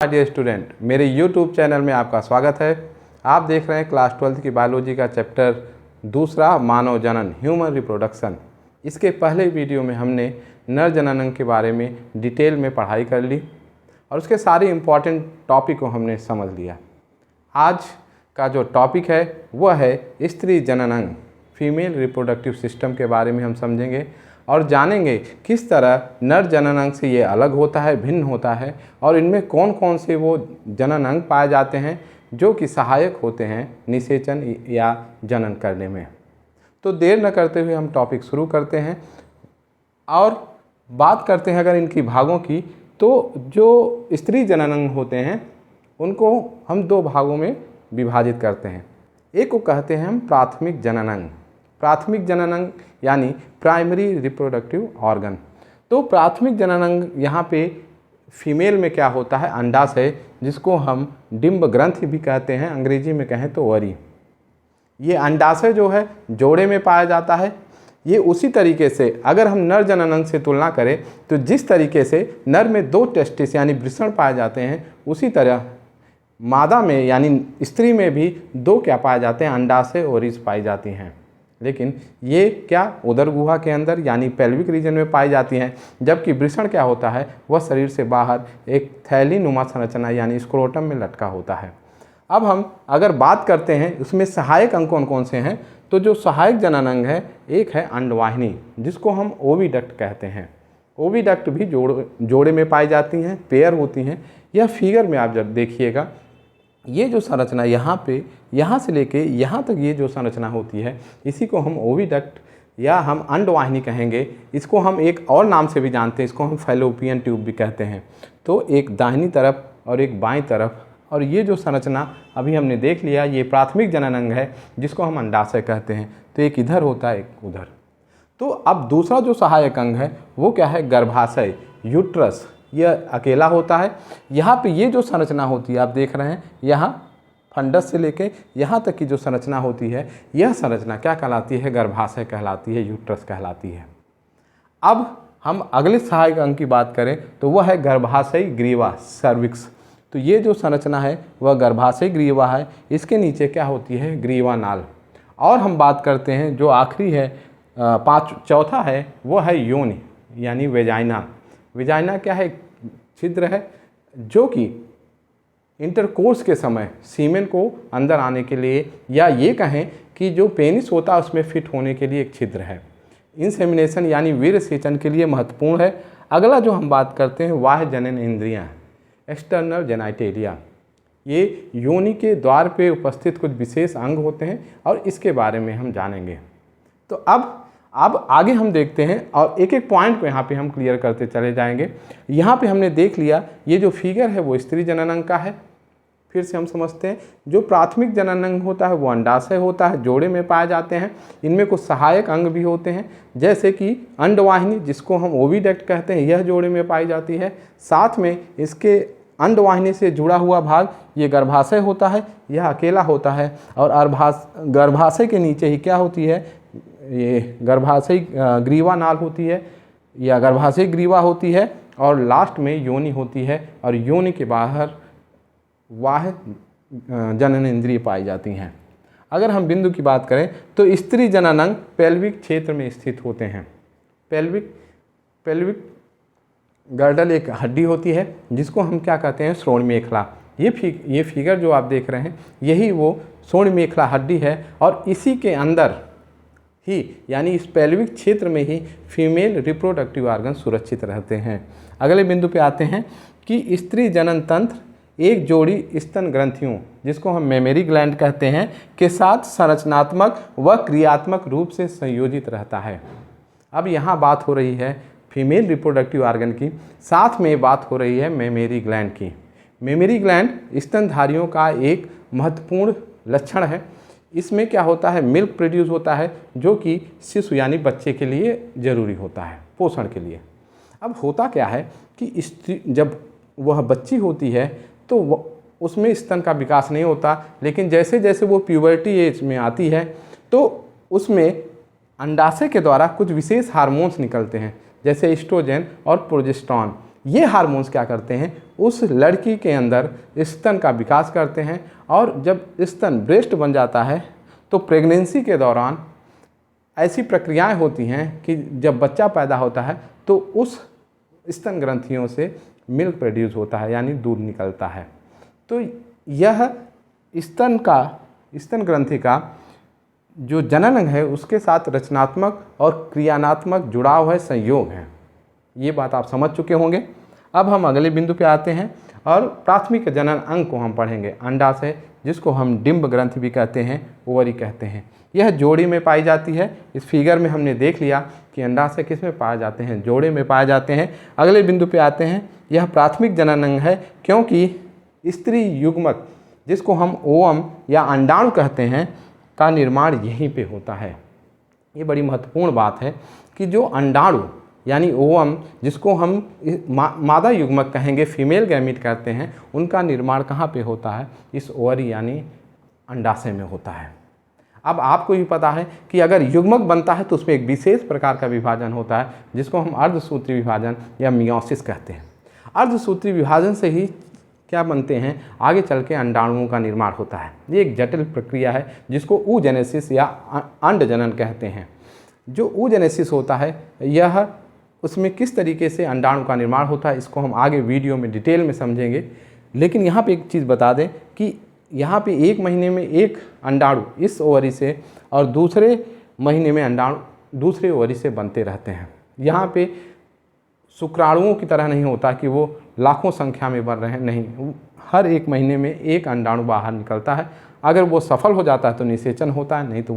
Dear student, मेरे YouTube channel में आपका स्वागत है। आप देख रहे हैं क्लास 12th की बायोलॉजी का चैप्टर दूसरा, मानव जनन, ह्यूमन रिप्रोडक्शन। इसके पहले वीडियो में हमने नर जनन के बारे में डिटेल में पढ़ाई कर ली और उसके सारे इम्पॉर्टेंट टॉपिक को हमने समझ लिया। आज का जो टॉपिक है वह है स्त्री जननांग, फीमेल रिप्रोडक्टिव सिस्टम के बारे में हम समझेंगे और जानेंगे किस तरह नर जननांग से ये अलग होता है, भिन्न होता है और इनमें कौन कौन से वो जननांग पाए जाते हैं जो कि सहायक होते हैं निषेचन या जनन करने में। तो देर न करते हुए हम टॉपिक शुरू करते हैं और बात करते हैं अगर इनकी भागों की। तो जो स्त्री जननांग होते हैं उनको हम दो भागों में विभाजित करते हैं। एक को कहते हैं हम प्राथमिक जननांग। प्राथमिक जननांग यानी प्राइमरी रिप्रोडक्टिव ऑर्गन। तो प्राथमिक जननांग यहाँ पे फीमेल में क्या होता है, अंडाशय, जिसको हम डिंब ग्रंथि भी कहते हैं, अंग्रेजी में कहें तो ओवरी। ये अंडाशय जो है जोड़े में पाया जाता है। ये उसी तरीके से अगर हम नर जननांग से तुलना करें तो जिस तरीके से नर में दो टेस्टिस यानी वृषण पाए जाते हैं, उसी तरह मादा में यानी स्त्री में भी दो क्या पाए जाते हैं, अंडाशय ओवरीज पाई जाती हैं। लेकिन ये क्या उदर गुहा के अंदर यानी पेल्विक रीजन में पाई जाती हैं, जबकि वृषण क्या होता है वह शरीर से बाहर एक थैली नुमा संरचना यानी स्क्रोटम में लटका होता है। अब हम अगर बात करते हैं उसमें सहायक अंग कौन कौन से हैं, तो जो सहायक जननांग है एक है अंडवाहिनी, जिसको हम ओविडक्ट कहते हैं। ओविडक्ट भी जोड़े में पाई जाती हैं, पेयर होती हैं। यह फिगर में आप जब देखिएगा, ये जो संरचना यहाँ से लेके यहाँ तक ये जो संरचना होती है, इसी को हम ओविडक्ट या हम अंडवाहिनी कहेंगे। इसको हम एक और नाम से भी जानते हैं, इसको हम फैलोपियन ट्यूब भी कहते हैं। तो एक दाहिनी तरफ और एक बाईं तरफ, और ये जो संरचना अभी हमने देख लिया, ये प्राथमिक जननांग है जिसको हम अंडाशय कहते हैं। तो एक इधर होता है, एक उधर। तो अब दूसरा जो सहायक अंग है वो क्या है, गर्भाशय, यूट्रस। यह अकेला होता है। यहाँ पे ये जो संरचना होती है आप देख रहे हैं, यहाँ फंडस से लेके यहाँ तक की जो संरचना होती है, यह संरचना क्या कहलाती है, गर्भाशय कहलाती है, यूट्रस कहलाती है। अब हम अगले सहायक अंग की बात करें तो वह है गर्भाशय ग्रीवा, सर्विक्स। तो ये जो संरचना है वह गर्भाशय ग्रीवा है। इसके नीचे क्या होती है, ग्रीवा नाल। और हम बात करते हैं जो आखिरी है, चौथा है, वह है योनि यानी वेजाइना। वेजाइना क्या है, छिद्र है जो कि इंटरकोर्स के समय सीमेन को अंदर आने के लिए, या ये कहें कि जो पेनिस होता है उसमें फिट होने के लिए एक छिद्र है। इंसेमिनेशन यानी वीर्य सेचन के लिए महत्वपूर्ण है। अगला जो हम बात करते हैं बाह्य जनन इंद्रियां, एक्सटर्नल जेनिटेलिया। ये योनि के द्वार पे उपस्थित कुछ विशेष अंग होते हैं और इसके बारे में हम जानेंगे। तो अब आगे हम देखते हैं और एक एक पॉइंट को यहाँ पे हम क्लियर करते चले जाएंगे। यहाँ पे हमने देख लिया ये जो फिगर है वो स्त्री जननांग का है। फिर से हम समझते हैं, जो प्राथमिक जननांग होता है वो अंडाशय होता है, जोड़े में पाए जाते हैं। इनमें कुछ सहायक अंग भी होते हैं, जैसे कि अंडवाहिनी जिसको हम ओविडक्ट कहते हैं, यह जोड़े में पाई जाती है। साथ में इसके अंडवाहिनी से जुड़ा हुआ भाग ये गर्भाशय होता है, यह अकेला होता है। और गर्भाशय के नीचे ही क्या होती है, ये गर्भाशय ग्रीवा नाल होती है या गर्भाशय ग्रीवा होती है। और लास्ट में योनि होती है और योनि के बाहर बाह्य जनन इंद्रिय पाई जाती हैं। अगर हम बिंदु की बात करें तो स्त्री जननांग पेल्विक क्षेत्र में स्थित होते हैं। पेल्विक गर्डल एक हड्डी होती है जिसको हम क्या कहते हैं, श्रोण मेखला। ये फिगर जो आप देख रहे हैं यही वो श्रोण मेखला हड्डी है और इसी के अंदर ही यानी इस पेल्विक क्षेत्र में ही फीमेल रिप्रोडक्टिव ऑर्गन सुरक्षित रहते हैं। अगले बिंदु पे आते हैं कि स्त्री जनन तंत्र एक जोड़ी स्तन ग्रंथियों, जिसको हम मेमरी ग्लैंड कहते हैं, के साथ संरचनात्मक व क्रियात्मक रूप से संयोजित रहता है। अब यहाँ बात हो रही है फीमेल रिप्रोडक्टिव ऑर्गन की, साथ में बात हो रही है मेमरी ग्लैंड की। मेमरी ग्लैंड स्तनधारियों का एक महत्वपूर्ण लक्षण है। इसमें क्या होता है, मिल्क प्रोड्यूस होता है जो कि शिशु यानी बच्चे के लिए ज़रूरी होता है, पोषण के लिए। अब होता क्या है कि स्त्री जब वह बच्ची होती है तो उसमें स्तन का विकास नहीं होता, लेकिन जैसे जैसे वो प्यूबर्टी एज में आती है तो उसमें अंडाशय के द्वारा कुछ विशेष हार्मोन्स निकलते हैं, जैसे एस्ट्रोजन और प्रोजेस्टेरॉन। ये हार्मोन्स क्या करते हैं, उस लड़की के अंदर स्तन का विकास करते हैं, और जब स्तन ब्रेस्ट बन जाता है तो प्रेगनेंसी के दौरान ऐसी प्रक्रियाएं होती हैं कि जब बच्चा पैदा होता है तो उस स्तन ग्रंथियों से मिल्क प्रोड्यूस होता है, यानी दूध निकलता है। तो यह स्तन ग्रंथि का जो जनन अंग है उसके साथ रचनात्मक और क्रियात्मक जुड़ाव है, संयोग है। ये बात आप समझ चुके होंगे। अब हम अगले बिंदु पे आते हैं और प्राथमिक जनन अंग को हम पढ़ेंगे, अंडाशय, जिसको हम डिंब ग्रंथि भी कहते हैं, ओवरी कहते हैं। यह जोड़ी में पाई जाती है। इस फिगर में हमने देख लिया कि अंडाशय किस में पाए जाते हैं, जोड़े में पाए जाते हैं। अगले बिंदु पे आते हैं, यह प्राथमिक जनन अंग है क्योंकि स्त्री युग्मक, जिसको हम ओवम या अंडाणु कहते हैं, का निर्माण यहीं पे होता है। ये बड़ी महत्वपूर्ण बात है कि जो अंडाणु यानी ओवम, जिसको हम मादा युग्मक कहेंगे, फीमेल गैमीट कहते हैं, उनका निर्माण कहाँ पे होता है, इस ओवरी यानी अंडाशय में होता है। अब आपको भी पता है कि अगर युग्मक बनता है तो उसमें एक विशेष प्रकार का विभाजन होता है, जिसको हम अर्धसूत्री विभाजन या मियोसिस कहते हैं। अर्धसूत्री विभाजन से ही क्या बनते हैं, आगे चल के अंडाणुओं का निर्माण होता है। ये एक जटिल प्रक्रिया है जिसको oogenesis या अंड जनन कहते हैं। जो oogenesis होता है, यह उसमें किस तरीके से अंडाणु का निर्माण होता है, इसको हम आगे वीडियो में डिटेल में समझेंगे। लेकिन यहाँ पे एक चीज़ बता दें कि यहाँ पे 1 महीने में एक अंडाणु इस ओवरी से और दूसरे महीने में अंडाणु दूसरे ओवरी से बनते रहते हैं। यहाँ पे शुक्राणुओं की तरह नहीं होता कि वो लाखों संख्या में बन रहे हैं, नहीं, हर 1 महीने में एक अंडाणु बाहर निकलता है। अगर वो सफल हो जाता है तो निषेचन होता है, नहीं तो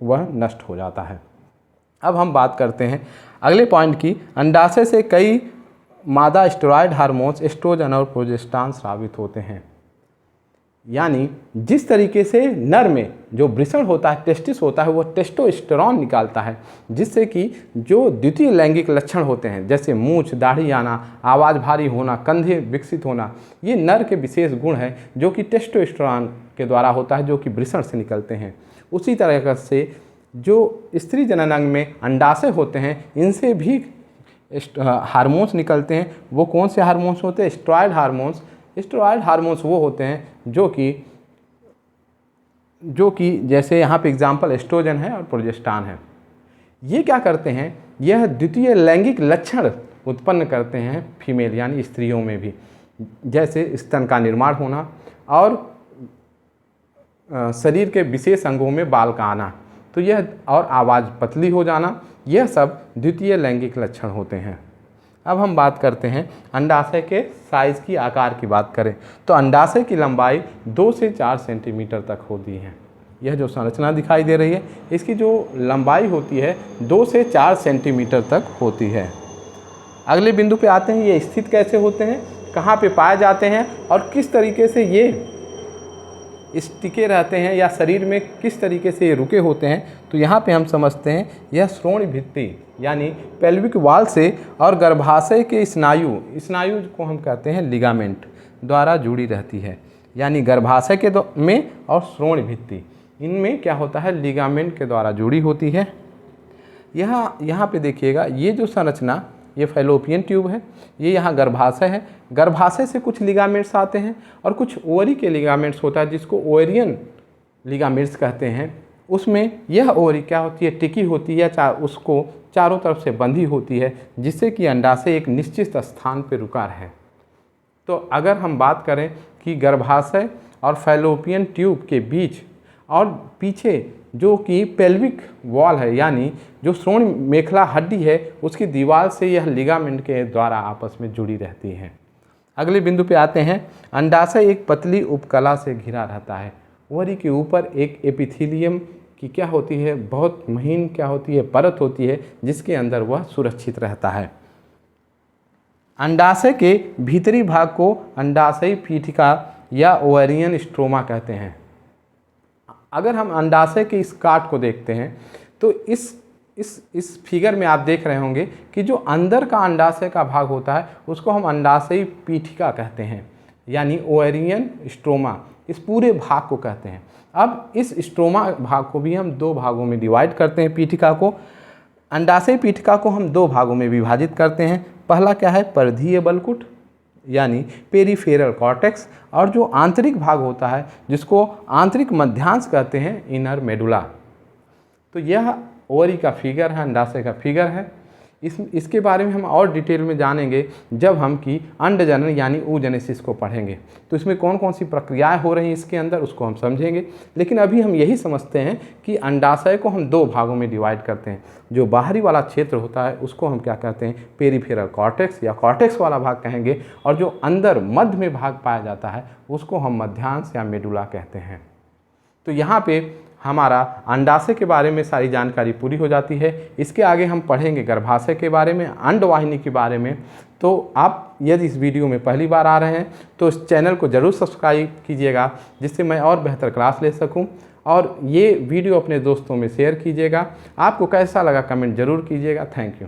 वह नष्ट हो जाता है। अब हम बात करते हैं अगले पॉइंट की। अंडाशय से कई मादा स्टेरॉयड हार्मोन्स एस्ट्रोजन और प्रोजेस्टेरॉन स्रावित होते हैं। यानी जिस तरीके से नर में जो वृषण होता है, टेस्टिस होता है, वो टेस्टोस्टेरॉन निकालता है, जिससे कि जो द्वितीय लैंगिक लक्षण होते हैं, जैसे मूंछ, दाढ़ी आना, आवाज़ भारी होना, कंधे विकसित होना, ये नर के विशेष गुण हैं जो कि टेस्टोस्टेरॉन के द्वारा होता है, जो कि वृषण से निकलते हैं। उसी तरह से जो स्त्री जनन अंग में अंडाशय होते हैं, इनसे भी हार्मोन्स निकलते हैं। वो कौन से हार्मोन्स होते हैं, स्टेरॉयड हार्मोन्स। स्टेरॉयड हार्मोन्स वो होते हैं जो कि जैसे यहाँ पे एग्जाम्पल एस्ट्रोजन है और प्रोजेस्टेरॉन है। ये क्या करते हैं, यह द्वितीय लैंगिक लक्षण उत्पन्न करते हैं फीमेल यानी स्त्रियों में भी, जैसे स्तन का निर्माण होना और शरीर के विशेष अंगों में बाल का आना, तो यह और आवाज़ पतली हो जाना, यह सब द्वितीय लैंगिक लक्षण होते हैं। अब हम बात करते हैं अंडाशय के साइज़ की, आकार की बात करें तो अंडाशय की लंबाई 2 से 4 सेंटीमीटर तक होती है। यह जो संरचना दिखाई दे रही है, इसकी जो लंबाई होती है 2 से 4 सेंटीमीटर तक होती है। अगले बिंदु पे आते हैं, ये स्थित कैसे होते हैं, कहाँ पे पाए जाते हैं और किस तरीके से ये टिके रहते हैं या शरीर में किस तरीके से ये रुके होते हैं। तो यहाँ पे हम समझते हैं यह श्रोणि भित्ति यानी पेल्विक वॉल से और गर्भाशय के स्नायु को हम कहते हैं लिगामेंट द्वारा जुड़ी रहती है। यानी गर्भाशय के में और श्रोणि भित्ति, इनमें क्या होता है, लिगामेंट के द्वारा जुड़ी होती है। यहाँ पे देखिएगा, ये जो संरचना, ये फैलोपियन ट्यूब है, ये यहाँ गर्भाशय है। गर्भाशय से कुछ लिगामेंट्स आते हैं और कुछ ओवरी के लिगामेंट्स होता है, जिसको ओवेरियन लिगामेंट्स कहते हैं। उसमें यह ओवरी क्या होती है, टिकी होती है, उसको चारों तरफ से बंधी होती है, जिससे कि अंडाशय एक निश्चित स्थान पर रुका रहे। तो अगर हम बात करें कि गर्भाशय और फैलोपियन ट्यूब के बीच और पीछे जो कि पेल्विक वॉल है, यानी जो श्रोण मेखला हड्डी है, उसकी दीवार से यह लिगामेंट के द्वारा आपस में जुड़ी रहती है। अगले बिंदु पे आते हैं, अंडाशय एक पतली उपकला से घिरा रहता है। ओवरी के ऊपर एक एपिथेलियम की क्या होती है, बहुत महीन क्या होती है, परत होती है, जिसके अंदर वह सुरक्षित रहता है। अंडाशय के भीतरी भाग को अंडाशयी पीठिका या ओवेरियन स्ट्रोमा कहते हैं। अगर हम अंडाशय के इस काट को देखते हैं तो इस फिगर में आप देख रहे होंगे कि जो अंदर का अंडाशय का भाग होता है उसको हम अंडाशयी पीठिका कहते हैं, यानी ओवेरियन स्ट्रोमा, इस पूरे भाग को कहते हैं। अब इस स्ट्रोमा भाग को भी हम 2 भागों में डिवाइड करते हैं पीठिका को। अंडाशय पीठिका को हम दो भागों में विभाजित करते हैं। पहला क्या है, परिधीय बलकुट यानी पेरिफेरल कॉर्टेक्स, और जो आंतरिक भाग होता है जिसको आंतरिक मध्यांश कहते हैं, इनर मेडुला। तो यह ओवरी का फिगर है, अंडाशय का फिगर है। इसके बारे में हम और डिटेल में जानेंगे जब हम कि अंडजनन यानी oogenesis को पढ़ेंगे। तो इसमें कौन कौन सी प्रक्रियाएं हो रही हैं इसके अंदर, उसको हम समझेंगे। लेकिन अभी हम यही समझते हैं कि अंडाशय को हम दो भागों में डिवाइड करते हैं। जो बाहरी वाला क्षेत्र होता है उसको हम क्या कहते हैं, पेरिफेरल कॉर्टेक्स या कॉर्टेक्स वाला भाग कहेंगे, और जो अंदर मध्य में भाग पाया जाता है उसको हम मध्यांश या मेडुला कहते हैं। तो यहाँ पे हमारा अंडाशय के बारे में सारी जानकारी पूरी हो जाती है। इसके आगे हम पढ़ेंगे गर्भाशय के बारे में, अंडवाहिनी के बारे में। तो आप यदि इस वीडियो में पहली बार आ रहे हैं तो इस चैनल को ज़रूर सब्सक्राइब कीजिएगा, जिससे मैं और बेहतर क्लास ले सकूं। और ये वीडियो अपने दोस्तों में शेयर कीजिएगा। आपको कैसा लगा कमेंट ज़रूर कीजिएगा। Thank you.